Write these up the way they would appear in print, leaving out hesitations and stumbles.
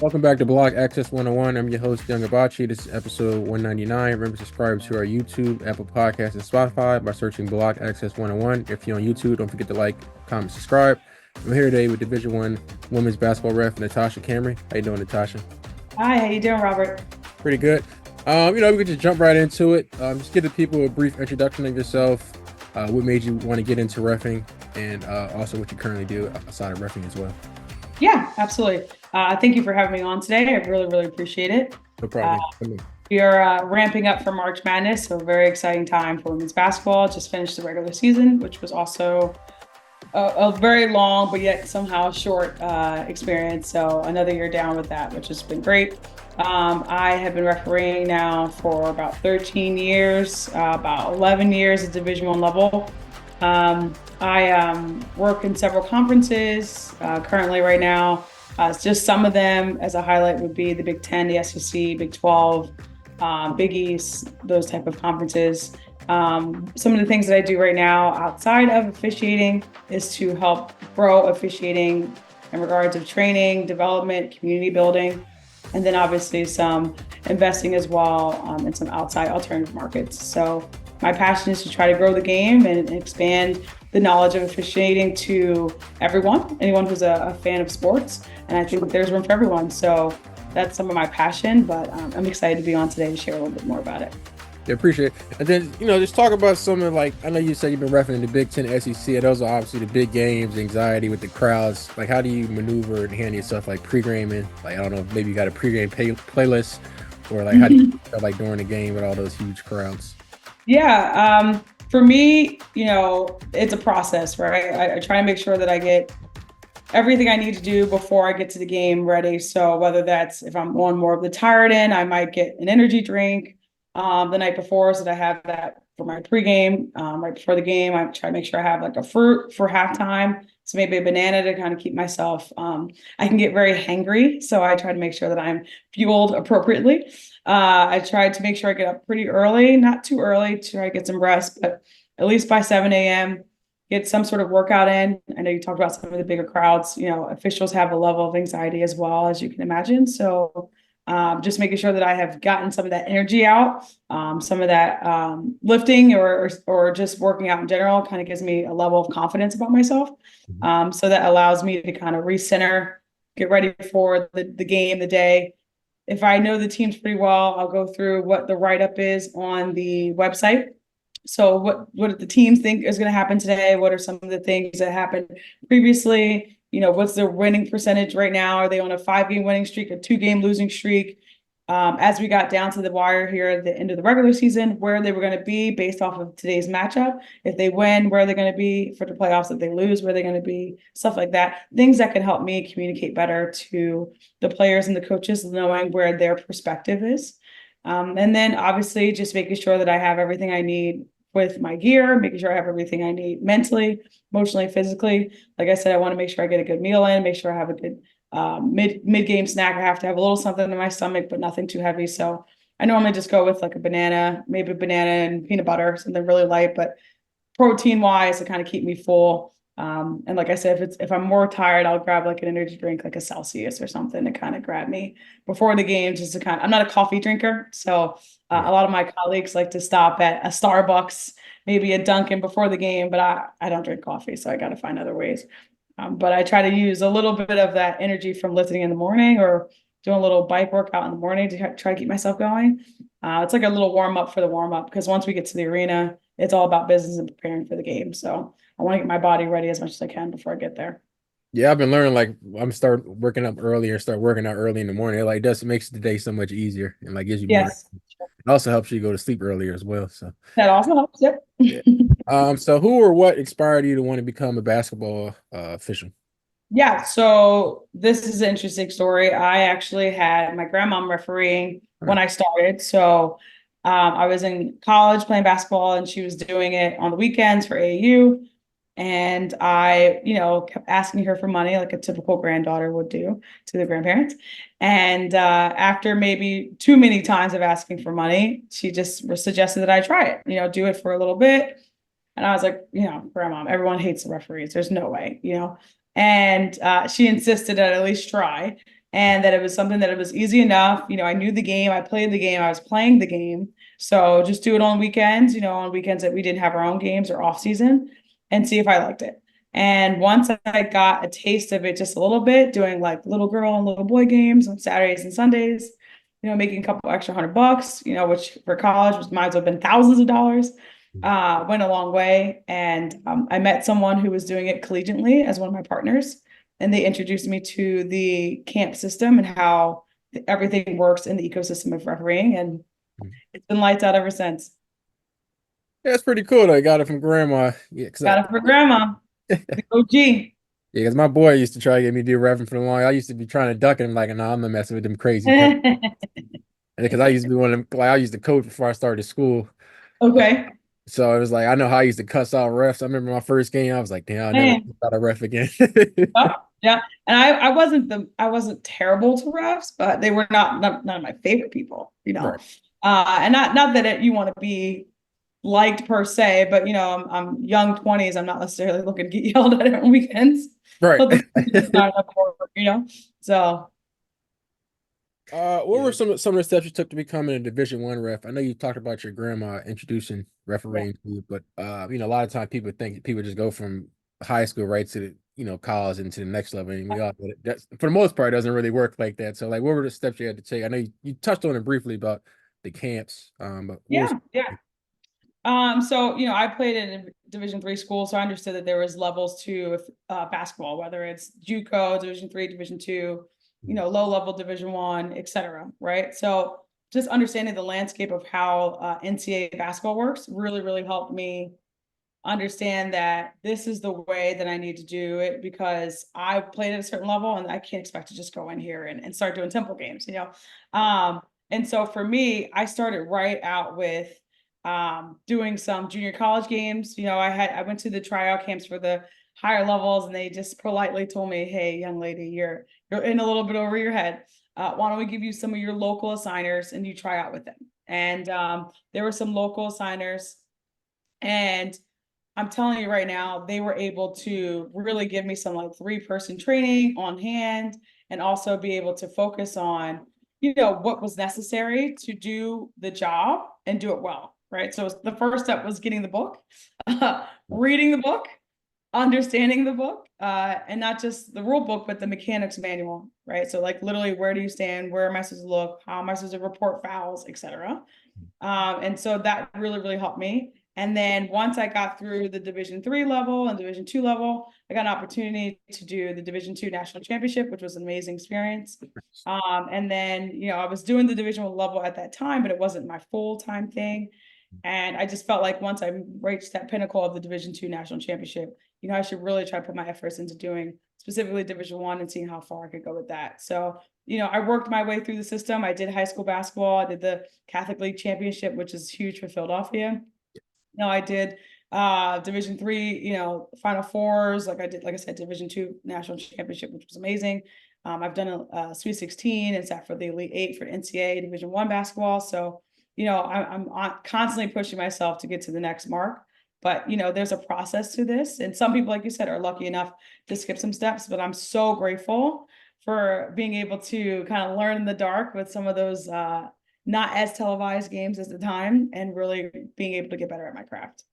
Welcome back to Block Access 101. I'm your host, Young Abachi. This is episode 199. Remember to subscribe to our YouTube, Apple Podcasts, and Spotify by searching Block Access 101. If you're on YouTube, don't forget to like, comment, subscribe. I'm here today with Division One women's basketball ref, Natasha Camy. How you doing, Natasha? Hi, how you doing, Robert? Pretty good. We could just jump right into it. Just give the people a brief introduction of yourself, what made you want to get into reffing, and also what you currently do outside of reffing as well. Yeah, absolutely. Thank you for having me on today. I really appreciate it. No problem. We are ramping up for March Madness, so a very exciting time for women's basketball. Just finished the regular season, which was also a very long but yet somehow short experience. So another year down with that, which has been great. I have been refereeing now for about 13 years, about 11 years at Division I level. I work in several conferences currently right now. Just some of them as a highlight would be the Big 10, the SEC, Big 12, Big East, those type of conferences. Some of the things that I do right now outside of officiating is to help grow officiating in regards of training, development, community building, and then obviously some investing as well in some outside alternative markets. So my passion is to try to grow the game and expand the knowledge of officiating to anyone who's a fan of sports. And I think that there's room for everyone. So that's some of my passion, but I'm excited to be on today to share a little bit more about it. Yeah, appreciate it. And then, just talk about some of I know you said you've been refereeing in the Big 10 SEC. And those are obviously the big games, anxiety with the crowds. Like, how do you maneuver and handle yourself, like pre-gaming? Like, I don't know, maybe you got a pre-game playlist, or like, how do you feel like during the game with all those huge crowds? Yeah, for me, it's a process, right? I try to make sure that I get everything I need to do before I get to the game ready. So whether that's if I'm on more of the tired end, I might get an energy drink the night before so that I have that for my pregame. Right before the game, I try to make sure I have like a fruit for halftime. So maybe a banana to kind of keep myself. I can get very hangry, so I try to make sure that I'm fueled appropriately. I try to make sure I get up pretty early, not too early to try to get some rest, but at least by 7 a.m., get some sort of workout in. I know you talked about some of the bigger crowds. Officials have a level of anxiety as well, as you can imagine. So just making sure that I have gotten some of that energy out, some of that lifting or just working out in general kind of gives me a level of confidence about myself. So that allows me to kind of recenter, get ready for the game, the day. If I know the teams pretty well, I'll go through what the write-up is on the website. So what do the teams think is going to happen today? What are some of the things that happened previously? What's their winning percentage right now? Are they on a 5-game winning streak, a 2-game losing streak? As we got down to the wire here at the end of the regular season, where they were going to be based off of today's matchup. If they win, where are they going to be for the playoffs? If they lose, where are they going to be? Stuff like that. Things that could help me communicate better to the players and the coaches, knowing where their perspective is. And then obviously just making sure that I have everything I need with my gear, making sure I have everything I need mentally, emotionally, physically. Like I said, I want to make sure I get a good meal in, make sure I have a good mid-game snack. I have to have a little something in my stomach, but nothing too heavy. So I normally just go with like a banana, maybe a banana and peanut butter, something really light, but protein-wise to kind of keep me full. And like I said, if I'm more tired, I'll grab like an energy drink, like a Celsius or something to kind of grab me before the game, just to I'm not a coffee drinker. So a lot of my colleagues like to stop at a Starbucks, maybe a Dunkin' before the game, but I don't drink coffee. So I got to find other ways. But I try to use a little bit of that energy from lifting in the morning or doing a little bike workout in the morning to try to keep myself going. It's like a little warm up for the warm up, because once we get to the arena, it's all about business and preparing for the game. So I want to get my body ready as much as I can before I get there. Yeah, I've been learning, like, I'm start working up earlier, start working out early in the morning. It like does makes the day so much easier and like gives you more. Yes, It also helps you go to sleep earlier as well. So that also helps. Yep. yeah. So who or what inspired you to want to become a basketball official? Yeah, so this is an interesting story. I actually had my grandmom refereeing when I started. So I was in college playing basketball and she was doing it on the weekends for AAU. And I, kept asking her for money like a typical granddaughter would do to the grandparents. And after maybe too many times of asking for money, she just suggested that I try it, do it for a little bit. And I was like, grandma, everyone hates the referees. There's no way. And she insisted that I at least try. and that it was something that it was easy enough. I knew the game, I played the game, I was playing the game. So just do it on weekends, on weekends that we didn't have our own games or off season, and see if I liked it. And once I got a taste of it just a little bit, doing like little girl and little boy games on Saturdays and Sundays, making a couple extra $100, which for college was might as well have been thousands of dollars, went a long way. And I met someone who was doing it collegiately as one of my partners, and they introduced me to the camp system and how everything works in the ecosystem of refereeing. And it's been lights out ever since. Yeah, it's pretty cool though. I got it from grandma. Yeah, Got it for grandma, the OG. yeah, because my boy used to try to get me to do reverend for the long. I used to be trying to duck him like, nah, I'm not messing with them crazy penalties. And because I used to be one of them, like I used to coach before I started school. Okay. So it was like I know how I used to cuss out refs. I remember my first game, I was like, damn, I'll never cuss Man. out a ref again. Oh, yeah. And I wasn't terrible to refs, but they were not none of my favorite people, Right. And not that you want to be liked per se, but I'm young 20s. I'm not necessarily looking to get yelled at on weekends. Right. But that's not enough work. So What were Yeah. some of the steps you took to becoming a Division I ref? I know you talked about your grandma introducing yeah. refereeing to you, but a lot of times people think people just go from high school right to college into the next level, and we all know that's for the most part it doesn't really work like that. So like, what were the steps you had to take? I know you touched on it briefly about the camps, but what was Yeah, yeah. So I played in a Division III school, so I understood that there was levels to basketball, whether it's JUCO, Division III, Division II, low level Division I, etc. Right. So just understanding the landscape of how NCAA basketball works really, really helped me understand that this is the way that I need to do it, because I played at a certain level and I can't expect to just go in here and start doing temple games. And so for me, I started right out with doing some junior college games. I went to the tryout camps for the higher levels, and they just politely told me, hey, young lady, you're in a little bit over your head. Why don't we give you some of your local assigners and you try out with them? And there were some local assigners, and I'm telling you right now, they were able to really give me some like 3-person training on hand, and also be able to focus on, what was necessary to do the job and do it well. Right. So the first step was getting the book, reading the book, understanding the book, and not just the rule book, but the mechanics manual. Right. So like literally, where do you stand? Where am I supposed to look? How am I supposed to report fouls, etc. And so that really, really helped me. And then once I got through the Division III level and Division II level, I got an opportunity to do the Division II national championship, which was an amazing experience. And then, I was doing the Division I level at that time, but it wasn't my full-time thing. And I just felt like once I reached that pinnacle of the Division II national championship, I should really try to put my efforts into doing specifically Division I and seeing how far I could go with that. So, I worked my way through the system. I did high school basketball. I did the Catholic League Championship, which is huge for Philadelphia. I did Division III, Final Fours. Like I said, Division II national championship, which was amazing. I've done a Sweet 16 and sat for the Elite Eight for NCAA Division I basketball. So, I'm constantly pushing myself to get to the next mark. But, there's a process to this. And some people, like you said, are lucky enough to skip some steps. But I'm so grateful for being able to kind of learn in the dark with some of those not as televised games at the time, and really being able to get better at my craft.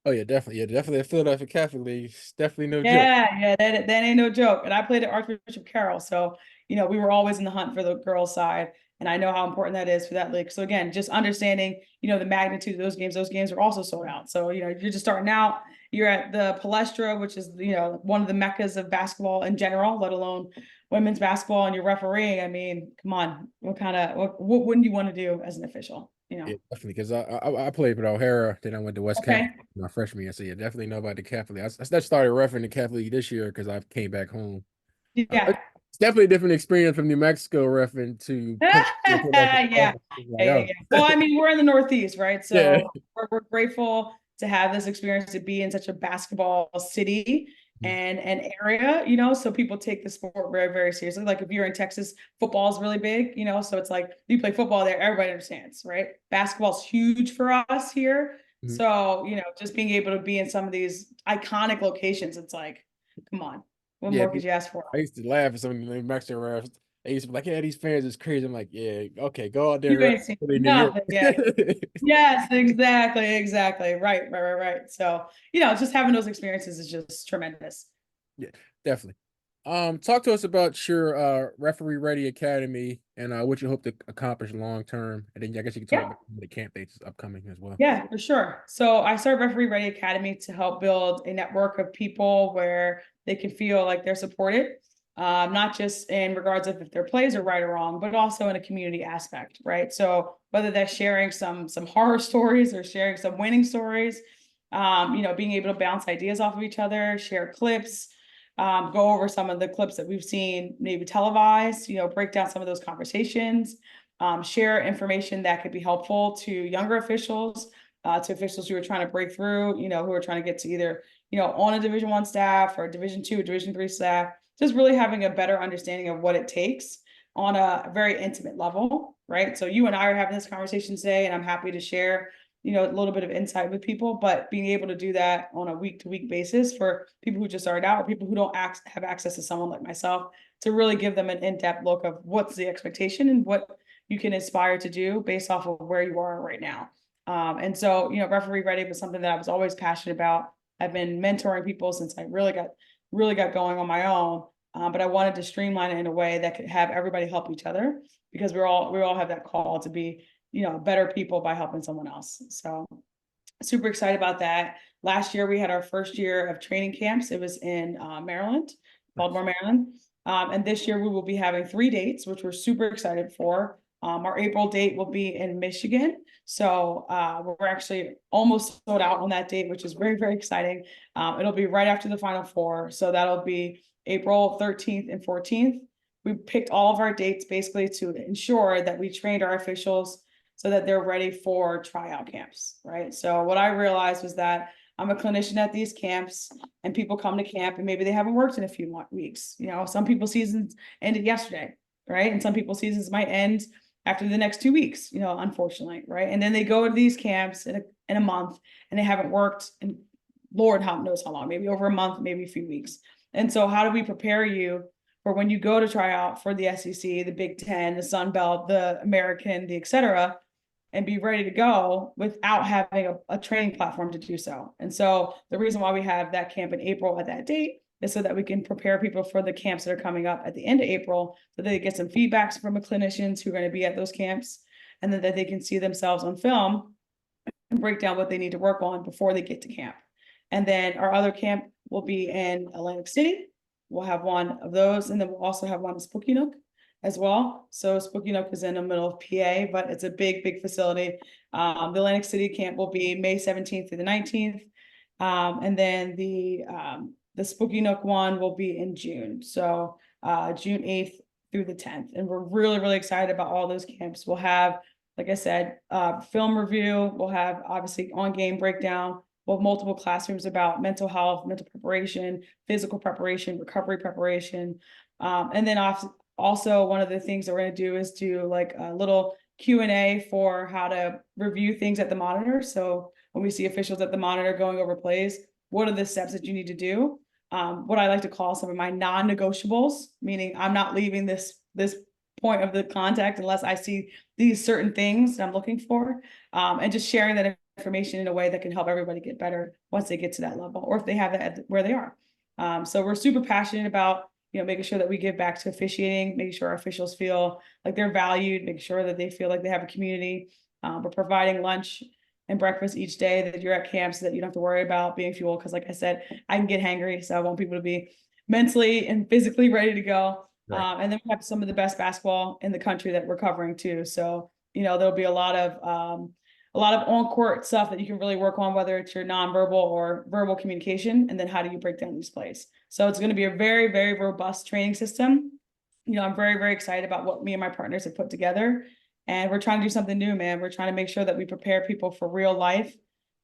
Oh yeah, definitely. Yeah, definitely. The Philadelphia Catholic League is definitely no joke. Yeah, that ain't no joke. And I played at Archbishop Carroll, so we were always in the hunt for the girls' side, and I know how important that is for that league. So again, just understanding, the magnitude of those games. Those games are also sold out. So you're just starting out. You're at the Palestra, which is one of the meccas of basketball in general, let alone women's basketball, and you're refereeing. I mean, come on, what wouldn't you want to do as an official? Yeah, definitely. Because I played with O'Hara, then I went to West Okay. Catholic my freshman year. So yeah, definitely know about the Catholic League. I started refereeing the Catholic League this year because I came back home. Yeah. It's definitely a different experience from New Mexico refereeing to Yeah. Yeah, like, yeah, oh yeah. Well, I mean, we're in the Northeast, right? yeah. So we're grateful to have this experience, to be in such a basketball city and an area, so people take the sport very, very seriously. Like if you're in Texas, football is really big, so it's like you play football there, everybody understands, right? Basketball's huge for us here. Mhm. So, just being able to be in some of these iconic locations, it's like, come on, what Yeah, more could you ask for? I used to laugh at some of the New Mexico refs. They used to be like, yeah, these fans is crazy. I'm like, yeah, okay, go out there You and ain't seen in New York. nothing yet. Yes, exactly, exactly. Right. So, just having those experiences is just tremendous. Yeah, definitely. Talk to us about your referee ready academy and what you hope to accomplish long term, and then I guess you can talk Yeah. about the camp dates upcoming as well. Yeah, for sure. So I started Referee Ready Academy to help build a network of people where they can feel like they're supported, not just in regards of if their plays are right or wrong, but also in a community aspect, right? So whether that's sharing some horror stories or sharing some winning stories, being able to bounce ideas off of each other, share clips, go over some of the clips that we've seen maybe televised, break down some of those conversations, share information that could be helpful to younger officials, to officials who are trying to break through, who are trying to get to either, on a Division I staff or Division II, Division III staff, just really having a better understanding of what it takes on a very intimate level, right? So you and I are having this conversation today, and I'm happy to share, a little bit of insight with people, but being able to do that on a week-to-week basis for people who just started out or people who don't have access to someone like myself, to really give them an in-depth look of what's the expectation and what you can aspire to do based off of where you are right now. And so, Referee Ready was something that I was always passionate about. I've been mentoring people since I really got going on my own. But I wanted to streamline it in a way that could have everybody help each other, because we all have that call to be, better people by helping someone else. So super excited about that. Last year we had our first year of training camps. It was in Maryland, Nice. Baltimore, Maryland. And this year we will be having 3 dates, which we're super excited for. Our April date will be in Michigan. So we're actually almost sold out on that date, which is very, very exciting. It'll be right after the Final Four. So that'll be April 13th and 14th. We picked all of our dates basically to ensure that we trained our officials so that they're ready for tryout camps, right? So what I realized was that I'm a clinician at these camps, and people come to camp and maybe they haven't worked in a few weeks. Some people's seasons ended yesterday, right? And some people's seasons might end after the next 2 weeks, unfortunately, right? And then they go to these camps in a month and they haven't worked in Lord knows how long, maybe over a month, maybe a few weeks. And so how do we prepare you for when you go to try out for the SEC, the Big Ten, the Sun Belt, the American, the et cetera, and be ready to go without having a training platform to do so. And so the reason why we have that camp in April at that date is so that we can prepare people for the camps that are coming up at the end of April, so they get some feedbacks from the clinicians who are going to be at those camps, and then that they can see themselves on film and break down what they need to work on before they get to camp. And then our other camp will be in Atlantic City. We'll have one of those, and then we'll also have one in Spooky Nook as well. So Spooky Nook is in the middle of PA, but it's a big, big facility. The Atlantic City camp will be May 17th through the 19th. And then the Spooky Nook one will be in June. So June 8th through the 10th. And we're really, really excited about all those camps. We'll have, like I said, film review. We'll have obviously on game breakdown. We'll have multiple classrooms about mental health, mental preparation, physical preparation, recovery preparation. And then also one of the things that we're going to do is do like a little Q&A for how to review things at the monitor. So when we see officials at the monitor going over plays, what are the steps that you need to do? What I like to call some of my non-negotiables, meaning I'm not leaving this point of the contact unless I see these certain things that I'm looking for, and just sharing that information in a way that can help everybody get better once they get to that level, or if they have that where they are. So we're super passionate about, making sure that we give back to officiating, making sure our officials feel like they're valued, making sure that they feel like they have a community. We're providing lunch and breakfast each day that you're at camp, so that you don't have to worry about being fueled. Because like I said, I can get hangry, so I want people to be mentally and physically ready to go. Right. And then we have some of the best basketball in the country that we're covering too. So, there'll be a lot of on-court stuff that you can really work on, whether it's your nonverbal or verbal communication, and then how do you break down these plays. So it's going to be a very, very robust training system. I'm very, very excited about what me and my partners have put together. And we're trying to do something new, man. We're trying to make sure that we prepare people for real life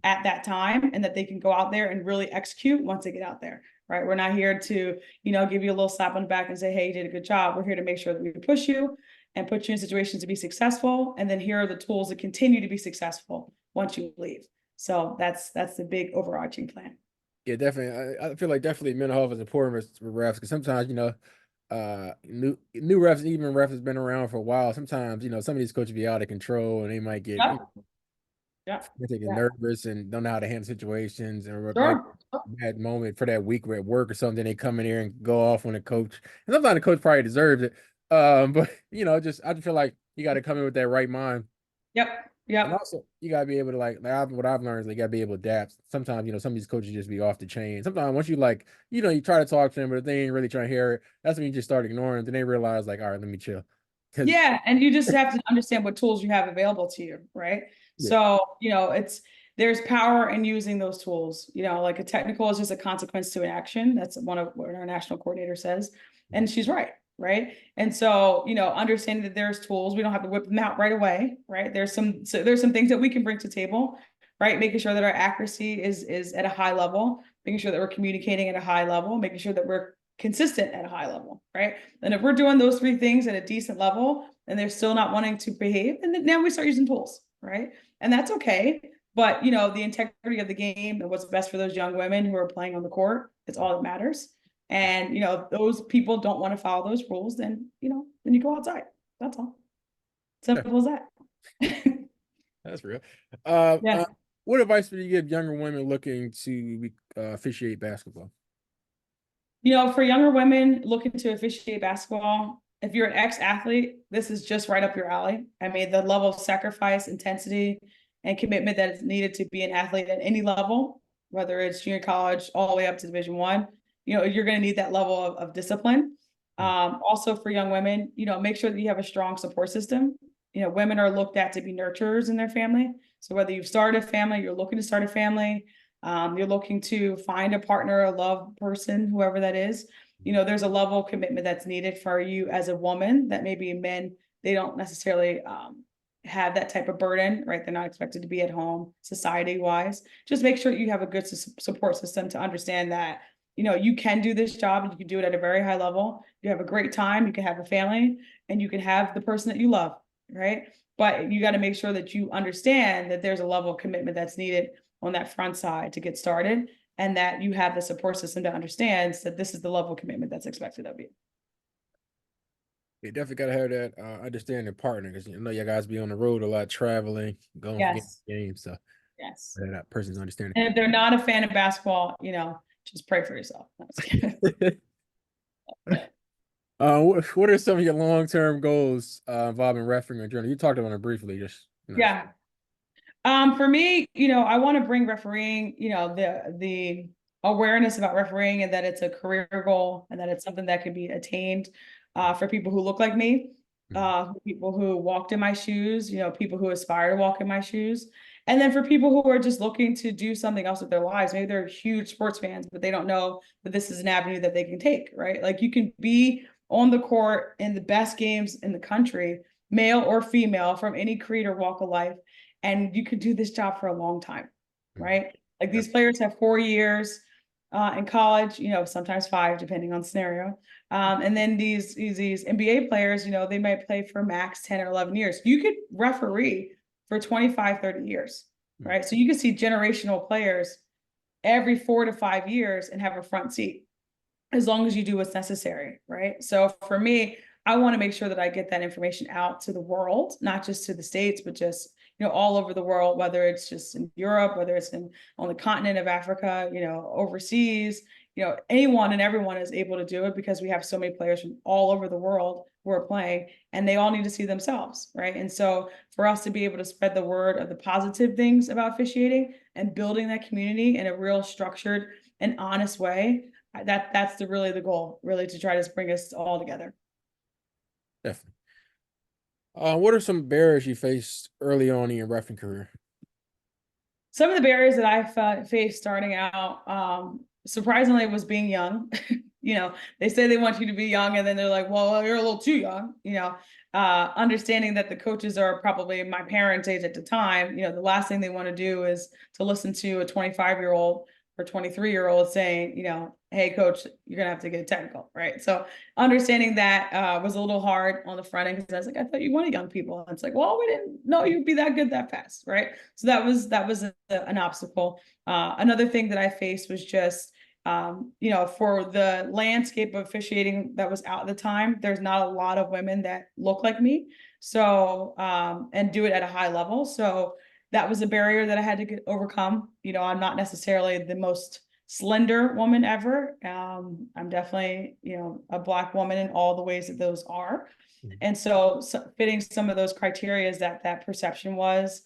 at that time, and that they can go out there and really execute once they get out there, right? We're not here to, give you a little slap on the back and say, hey, you did a good job. We're here to make sure that we push you and put you in situations to be successful. And then here are the tools that continue to be successful once you leave. So that's the big overarching plan. Yeah, definitely. I feel like definitely mental health is important for refs because sometimes new refs, even refs has been around for a while. Sometimes, some of these coaches be out of control and they might get, Yep. Yeah. they get Yeah. nervous and don't know how to handle situations, or maybe Sure. bad moment for that week at work or something. They come in here and go off on the coach. And sometimes the coach probably deserves it. But just I just feel like you got to come in with that right mind. Yep. And Yep. also, you gotta be able to what I've learned is you gotta be able to adapt. Sometimes, some of these coaches just be off the chain. Sometimes once you you try to talk to them, but if they ain't really trying to hear it, that's when you just start ignoring them. Then they realize all right, let me chill. Because Yeah, and you just have to understand what tools you have available to you, right? yeah, So, there's power in using those tools. Like a technical is just a consequence to an action. That's one of what our national coordinator says. And she's right, right? And so, understanding that there's tools, we don't have to whip them out right away, right? There's some things that we can bring to the table, right? Making sure that our accuracy is at a high level, making sure that we're communicating at a high level, making sure that we're consistent at a high level, right? And if we're doing those three things at a decent level and they're still not wanting to behave, then now we start using tools, right? And that's okay. But the integrity of the game and what's best for those young women who are playing on the court, it's all that matters. And those people don't want to follow those rules, then then you go outside. That's all. yeah, Simple as that. that's real. Uh, Yeah. uh, what advice would you give younger women looking to officiate basketball? For younger women looking to officiate basketball, if you're an ex-athlete, this is just right up your alley. I mean, the level of sacrifice, intensity, and commitment that is needed to be an athlete at any level, whether it's junior college all the way up to Division One, you're going to need that level of discipline. Also for young women, make sure that you have a strong support system. Women are looked at to be nurturers in their family. So whether you've started a family, you're looking to start a family, you're looking to find a partner, a love person, whoever that is, there's a level of commitment that's needed for you as a woman that maybe men, they don't necessarily have that type of burden, right? They're not expected to be at home society wise. Just make sure you have a good support system to understand that, you can do this job and you can do it at a very high level. You have a great time, you can have a family, and you can have the person that you love, right? But you got to make sure that you understand that there's a level of commitment that's needed on that front side to get started, and that you have the support system that understands that this is the level of commitment that's expected of you. You definitely gotta have that understanding partner because you guys be on the road a lot, traveling, going from game Yes. to game. So Yes. that person's understanding. And if they're not a fan of basketball, just pray for yourself. What are some of your long-term goals involving refereeing or journal? You talked about it briefly, just Yeah. For me, I want to bring refereeing, the awareness about refereeing and that it's a career goal and that it's something that can be attained for people who look like me, people who walked in my shoes, people who aspire to walk in my shoes. And then for people who are just looking to do something else with their lives, maybe they're huge sports fans, but they don't know that this is an avenue that they can take, right? Like you can be on the court in the best games in the country, male or female, from any creed or walk of life, and you could do this job for a long time, right? Like these players have 4 years in college, sometimes five, depending on scenario. And then these NBA players, they might play for max 10 or 11 years. You could referee for 25, 30 years, right? So you can see generational players every 4 to 5 years and have a front seat as long as you do what's necessary, right? So for me, I want to make sure that I get that information out to the world, not just to the States, but just, all over the world, whether it's just in Europe, whether it's on the continent of Africa, overseas, anyone and everyone is able to do it because we have so many players from all over the world who are playing and they all need to see themselves, right? And so for us to be able to spread the word of the positive things about officiating and building that community in a real structured and honest way, that's really the goal, really, to try to bring us all together. definitely. What are some barriers you faced early on in your refereeing career? Some of the barriers that I faced starting out, surprisingly, was being young. They say they want you to be young, and then they're like, "Well, you're a little too young." Understanding that the coaches are probably my parents' age at the time. The last thing they want to do is to listen to a 25-year-old or 23-year-old saying, "Hey, coach, you're gonna have to get technical," right? So understanding that was a little hard on the front end because I was like, I thought you wanted young people. And it's like, well, we didn't know you'd be that good that fast, right? So that was an obstacle. Another thing that I faced was just For the landscape of officiating that was out at the time, there's not a lot of women that look like me. So, and do it at a high level. So that was a barrier that I had to overcome. I'm not necessarily the most slender woman ever. I'm definitely, a Black woman in all the ways that those are. And so fitting some of those criteria that perception was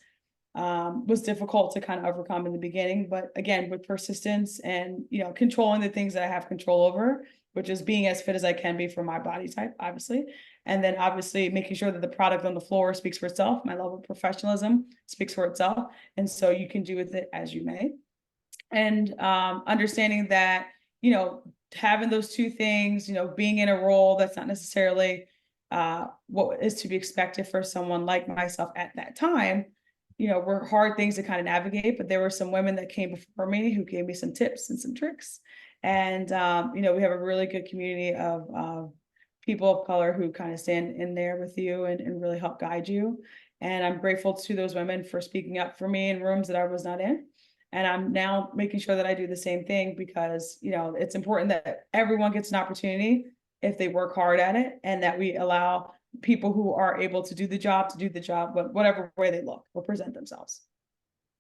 difficult to kind of overcome in the beginning. But again, with persistence and, controlling the things that I have control over, which is being as fit as I can be for my body type, obviously. And then obviously making sure that the product on the floor speaks for itself. My level of professionalism speaks for itself. And so you can do with it as you may. And understanding that, having those two things, being in a role that's not necessarily what is to be expected for someone like myself at that time, were hard things to kind of navigate. But there were some women that came before me who gave me some tips and some tricks. And, we have a really good community of people of color who kind of stand in there with you and really help guide you. And I'm grateful to those women for speaking up for me in rooms that I was not in. And I'm now making sure that I do the same thing because, it's important that everyone gets an opportunity if they work hard at it, and that we allow people who are able to do the job, but whatever way they look or present themselves.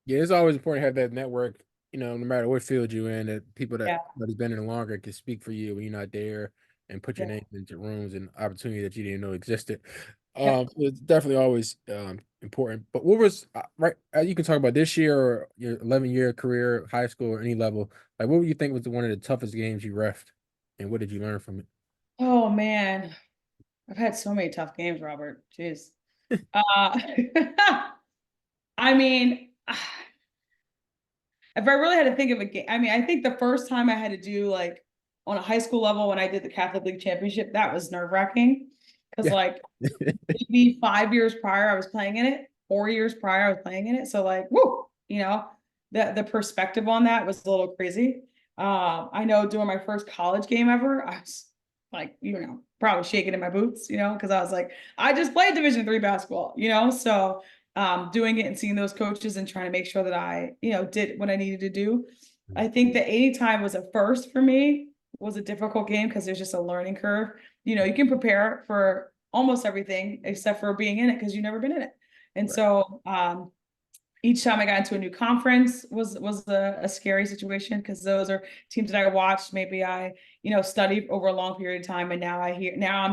Yeah, it's always important to have that network, no matter what field you're in, that people that Yeah. that has been in it longer can speak for you when you're not there and put your Yeah. name into rooms and opportunity that you didn't know existed. Yep. So it's definitely always important. But what was right? You can talk about this year or your 11-year career, high school or any level. Like, what would you think was one of the toughest games you refed, and what did you learn from it? Oh man, I've had so many tough games, Robert. Jeez. Uh, I mean, if I really had to think of a game, I mean, I think the first time I had to do like on a high school level when I did the Catholic League Championship, that was nerve-wracking because Yeah, like maybe 5 years prior I was playing in it, 4 years prior I was playing in it. So like, whoo, the perspective on that was a little crazy. I know doing my first college game ever, I was like, probably shaking in my boots, because I was like, I just played Division III basketball, so doing it and seeing those coaches and trying to make sure that I, did what I needed to do. I think the 80 time was a first for me, was a difficult game because there's just a learning curve. You can prepare for almost everything except for being in it because you've never been in it. And right. so each time I got into a new conference was a scary situation because those are teams that I watched. Maybe I, studied over a long period of time, and now I'm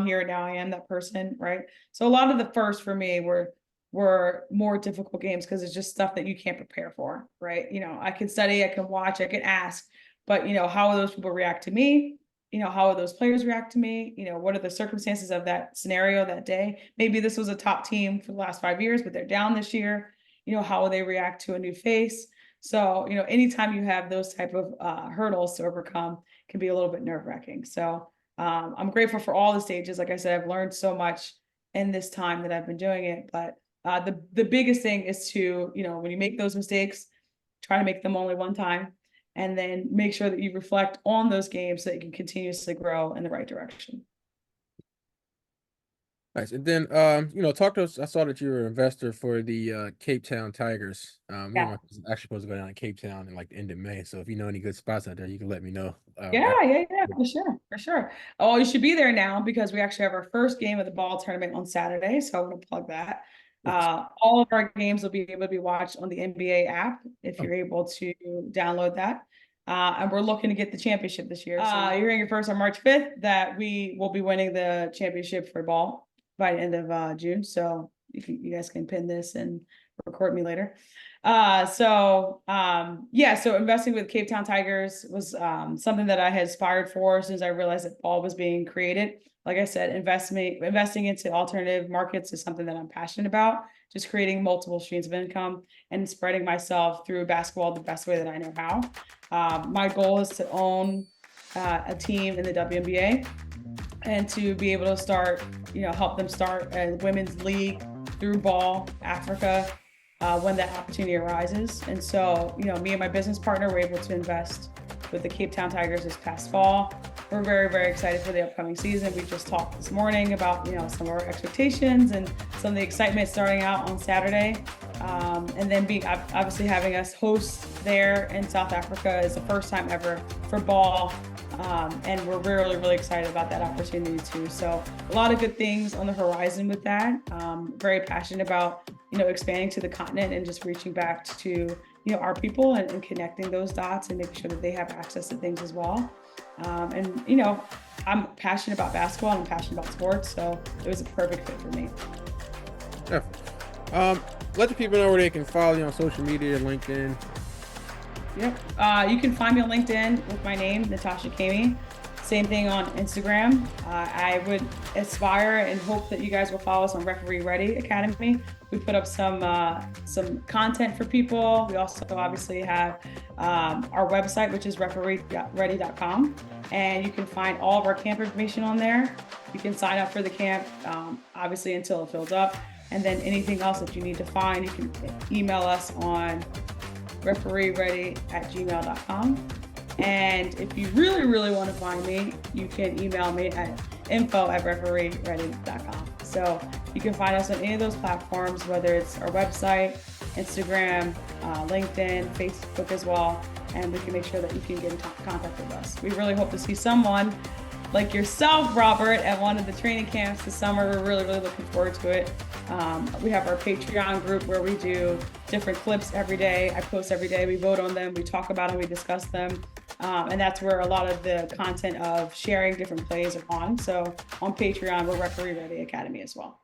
here, now I am that person, right? So a lot of the first for me were more difficult games because it's just stuff that you can't prepare for, right? I can study, I can watch, I can ask, but how will those people react to me? How will those players react to me? What are the circumstances of that scenario that day? Maybe this was a top team for the last 5 years, but they're down this year. How will they react to a new face? So, anytime you have those type of hurdles to overcome can be a little bit nerve-wracking. So I'm grateful for all the stages. Like I said, I've learned so much in this time that I've been doing it. But the biggest thing is to, when you make those mistakes, try to make them only one time, and then make sure that you reflect on those games so that you can continuously grow in the right direction. Nice. And then, talk to us. I saw that you were an investor for the Cape Town Tigers. Me and Yeah. my cousin actually supposed to go down to Cape Town in like the end of May. So if you know any good spots out there, you can let me know. Yeah, yeah, yeah, for sure, for sure. Oh, you should be there now because we actually have our first game of the ball tournament on Saturday. So I'm gonna plug that. All of our games will be able to be watched on the NBA app if Oh, you're able to download that. And we're looking to get the championship this year. So you're hearing it first on March 5th that we will be winning the championship for ball by the end of June. So you guys can pin this and record me later. So investing with Cape Town Tigers was something that I had aspired for as soon as I realized that ball was being created. Like I said, investing into alternative markets is something that I'm passionate about, just creating multiple streams of income and spreading myself through basketball the best way that I know how. My goal is to own a team in the WNBA and to be able to start, help them start a women's league through ball Africa when that opportunity arises. And so, me and my business partner were able to invest with the Cape Town Tigers this past fall. We're very, very excited for the upcoming season. We just talked this morning about, some of our expectations and some of the excitement starting out on Saturday. And then obviously having us host there in South Africa is the first time ever for ball. And we're really, really excited about that opportunity too. So a lot of good things on the horizon with that. Very passionate about, expanding to the continent and just reaching back to, our people and connecting those dots and making sure that they have access to things as well. I'm passionate about basketball and I'm passionate about sports. So it was a perfect fit for me. Definitely. Let the people know where they can follow you on social media, LinkedIn. Yep. You can find me on LinkedIn with my name, Natasha Camy. Same thing on Instagram. I would aspire and hope that you guys will follow us on Referee Ready Academy. We put up some content for people. We also obviously have our website, which is refereeready.com. And you can find all of our camp information on there. You can sign up for the camp, obviously until it fills up. And then anything else that you need to find, you can email us on refereeready@gmail.com. And if you really, really want to find me, you can email me at info@refereeready.com. So you can find us on any of those platforms, whether it's our website, Instagram, LinkedIn, Facebook as well. And we can make sure that you can get in contact with us. We really hope to see someone like yourself, Robert, at one of the training camps this summer. We're really, really looking forward to it. We have our Patreon group where we do different clips every day. I post every day. We vote on them. We talk about them. We discuss them. And that's where a lot of the content of sharing different plays are on. So on Patreon, we're Referee Ready Academy as well.